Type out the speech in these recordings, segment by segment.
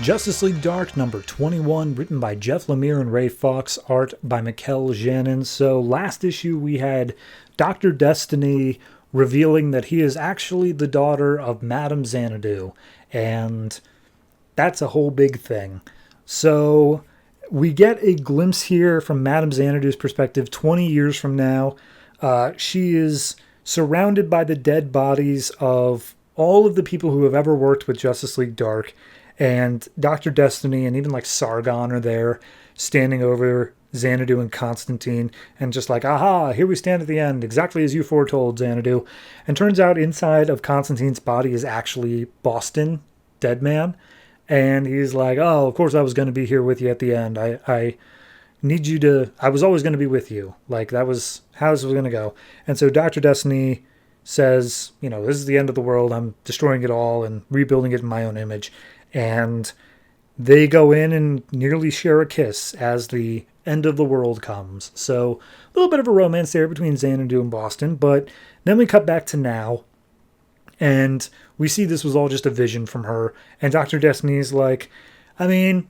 Justice League Dark number 21, written by Jeff Lemire and Ray Fox, art by Mikkel Janin. So last issue we had Dr. Destiny revealing that he is actually the daughter of Madame Xanadu, and that's a whole big thing. So we get a glimpse here from Madame Xanadu's perspective 20 years from now. She is surrounded by the dead bodies of all of the people who have ever worked with Justice League Dark, and Dr. Destiny and even like Sargon are there standing over Xanadu and Constantine and just like, aha, here we stand at the end, exactly as you foretold, Xanadu. And turns out inside of Constantine's body is actually Boston, Deadman. And he's like, oh, of course I was going to be here with you at the end. I need you to, I was always going to be with you. Like that was how this was going to go. And so Dr. Destiny says, you know, this is the end of the world. I'm destroying it all and rebuilding it in my own image. And they go in and nearly share a kiss as the end of the world comes. So a little bit of a romance there between Xanadu and Boston. But then we cut back to now. And we see this was all just a vision from her. And Dr. Destiny's like, I mean,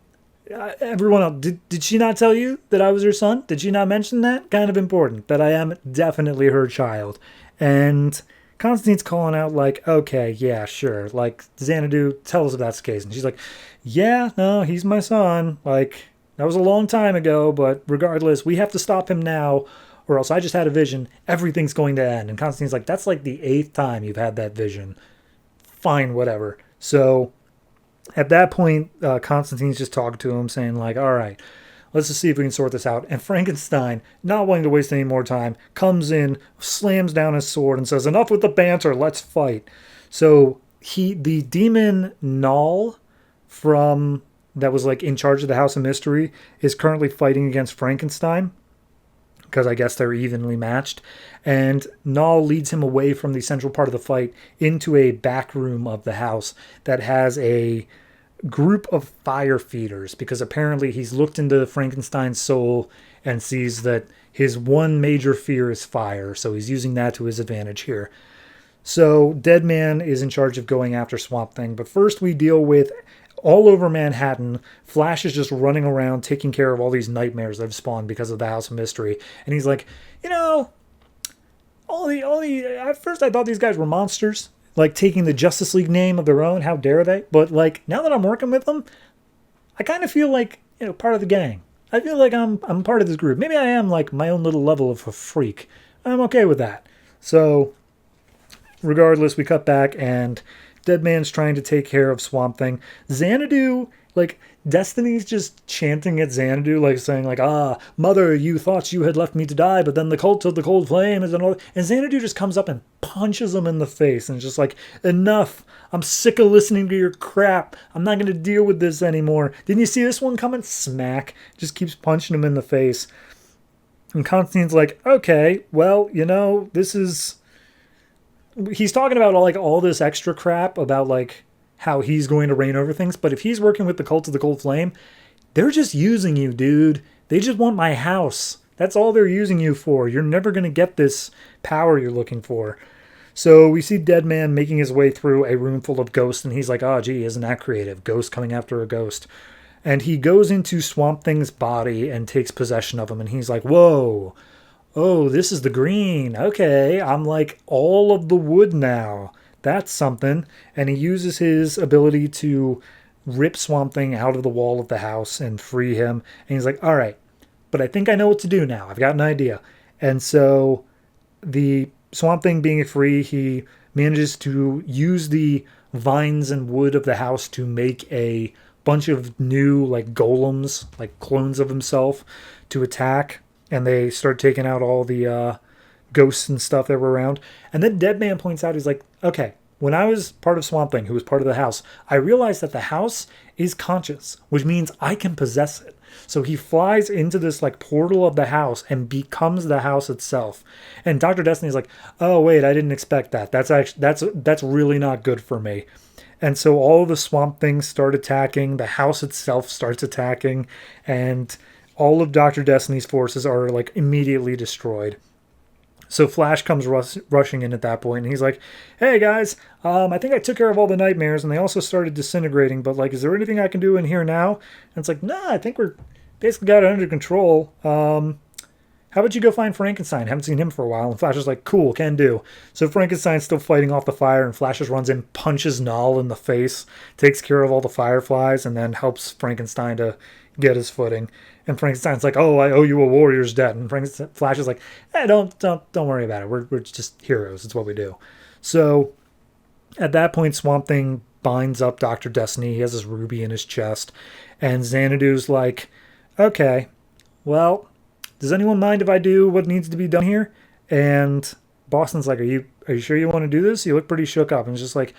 everyone else, did she not tell you that I was her son? Did she not mention that? Kind of important, that I am definitely her child. And Constantine's calling out like, okay, yeah, sure. Like, Xanadu, tell us if that's the case. And she's like, yeah, no, he's my son. Like, that was a long time ago, but regardless, we have to stop him now, or else I just had a vision. Everything's going to end. And Constantine's like, that's like the 8th time you've had that vision. Fine, whatever. So at that point, Constantine's just talking to him, saying like, all right, let's just see if we can sort this out. And Frankenstein, not wanting to waste any more time, comes in, slams down his sword, and says, enough with the banter, let's fight. So the demon Null that was like in charge of the House of Mystery is currently fighting against Frankenstein, because I guess they're evenly matched. And Null leads him away from the central part of the fight into a back room of the house that has a group of fire feeders, because apparently he's looked into Frankenstein's soul and sees that his one major fear is fire, so he's using that to his advantage here. So Deadman is in charge of going after Swamp Thing, but first we deal with all over Manhattan. Flash is just running around taking care of all these nightmares that have spawned because of the House of Mystery, and he's like, you know, at first I thought these guys were monsters, like taking the Justice League name of their own. How dare they? But like now that I'm working with them, I kind of feel like, you know, part of the gang. I feel like I'm part of this group. Maybe I am like my own little level of a freak. I'm okay with that. So regardless, we cut back and Deadman's trying to take care of Swamp Thing. Xanadu, like, Destiny's just chanting at Xanadu, like saying, like, ah, mother, you thought you had left me to die, but then the cult of the cold flame is another. And Xanadu just comes up and punches him in the face and just like, enough. I'm sick of listening to your crap. I'm not going to deal with this anymore. Didn't you see this one coming? Smack. Just keeps punching him in the face. And Constantine's like, okay, well, you know, this is... He's talking about all this extra crap about like how he's going to reign over things, but if he's working with the cult of the cold flame, they're just using you, dude. They just want my house. That's all they're using you for. You're never going to get this power you're looking for. So we see Deadman making his way through a room full of ghosts, and he's like, oh, gee, isn't that creative? Ghost coming after a ghost. And he goes into Swamp Thing's body and takes possession of him, and he's like, whoa. Oh, this is the green. Okay, I'm like all of the wood now. That's something. And he uses his ability to rip Swamp Thing out of the wall of the house and free him. And he's like, all right, but I think I know what to do now. I've got an idea. And so the Swamp Thing being free, he manages to use the vines and wood of the house to make a bunch of new like golems, like clones of himself, to attack. And they start taking out all the ghosts and stuff that were around. And then Deadman points out, he's like, okay, when I was part of Swamp Thing, who was part of the house, I realized that the house is conscious, which means I can possess it. So he flies into this like portal of the house and becomes the house itself. And Dr. Destiny's like, oh, wait, I didn't expect that. That's really not good for me. And so all the Swamp Things start attacking. The house itself starts attacking. And all of Dr. Destiny's forces are like immediately destroyed. So Flash comes rushing in at that point, and he's like, "Hey guys, I think I took care of all the nightmares, and they also started disintegrating. But like, is there anything I can do in here now?" And it's like, "Nah, I think we're basically got it under control. How about you go find Frankenstein? Haven't seen him for a while." And Flash is like, "Cool, can do." So Frankenstein's still fighting off the fire, and Flash just runs in, punches Null in the face, takes care of all the fireflies, and then helps Frankenstein to get his footing. And Frankenstein's like, "Oh, I owe you a warrior's debt." And Flash is like, don't worry about it. We're just heroes. It's what we do." So at that point, Swamp Thing binds up Dr. Destiny. He has his ruby in his chest. And Xanadu's like, "Okay, well, does anyone mind if I do what needs to be done here?" And Boston's like, are you sure you want to do this? You look pretty shook up. And it's just like,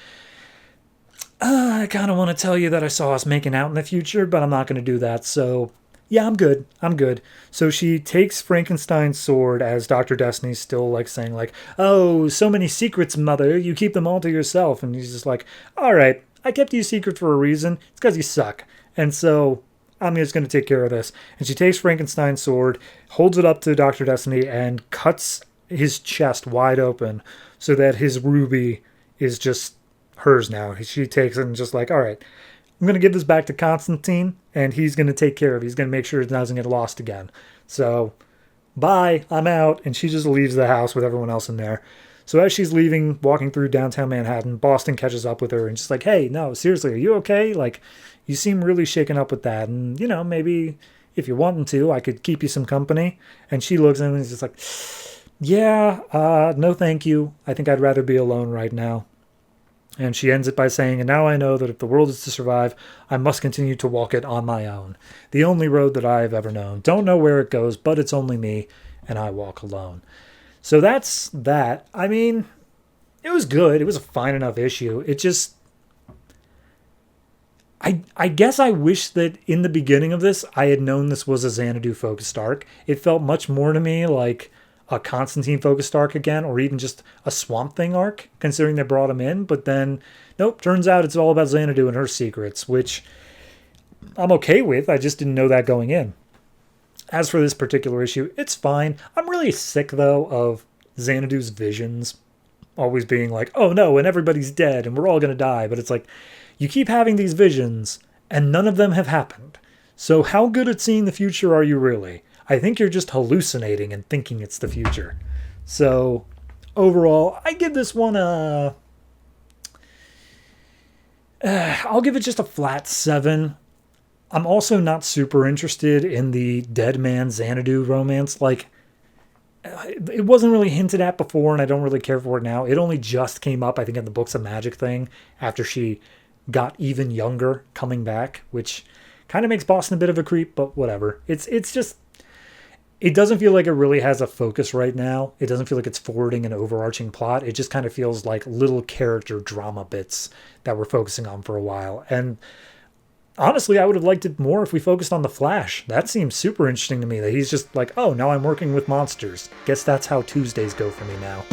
I kind of want to tell you that I saw us making out in the future, but I'm not going to do that. So yeah, I'm good. I'm good. So she takes Frankenstein's sword as Dr. Destiny's still like saying like, "Oh, so many secrets, mother. You keep them all to yourself." And he's just like, "All right, I kept you secret for a reason. It's because you suck. And so I'm just going to take care of this." And she takes Frankenstein's sword, holds it up to Dr. Destiny, and cuts his chest wide open so that his ruby is just hers now. She takes it and just like, "All right, I'm going to give this back to Constantine, and he's going to take care of it. He's going to make sure it doesn't get lost again. So, bye, I'm out." And she just leaves the house with everyone else in there. So as she's leaving, walking through downtown Manhattan, Boston catches up with her and just like, "Hey, no, seriously, are you okay? Like, you seem really shaken up with that. And, maybe if you're wanting to, I could keep you some company." And she looks at him and is just like, "Yeah, no thank you. I think I'd rather be alone right now." And she ends it by saying, "And now I know that if the world is to survive, I must continue to walk it on my own. The only road that I have ever known. Don't know where it goes, but it's only me, and I walk alone." So that's that. I mean, it was good. It was a fine enough issue. It just... I guess I wish that in the beginning of this, I had known this was a Xanadu-focused arc. It felt much more to me like a Constantine-focused arc again, or even just a Swamp Thing arc, considering they brought him in. But then, nope, turns out it's all about Xanadu and her secrets, which I'm okay with. I just didn't know that going in. As for this particular issue, it's fine. I'm really sick, though, of Xanadu's visions always being like, "Oh no, and everybody's dead, and we're all going to die." But it's like, you keep having these visions, and none of them have happened. So how good at seeing the future are you really? I think you're just hallucinating and thinking it's the future. So overall, I give this one I'll give it just a flat 7. I'm also not super interested in the Dead Man Xanadu romance. Like, it wasn't really hinted at before, and I don't really care for it now. It only just came up, I think, in the Books of Magic thing after she got even younger coming back, which kind of makes Boston a bit of a creep, but whatever. It's just... It doesn't feel like it really has a focus right now. It doesn't feel like it's forwarding an overarching plot. It just kind of feels like little character drama bits that we're focusing on for a while. And honestly, I would have liked it more if we focused on the Flash. That seems super interesting to me, that he's just like, "Oh, now I'm working with monsters. Guess that's how Tuesdays go for me now."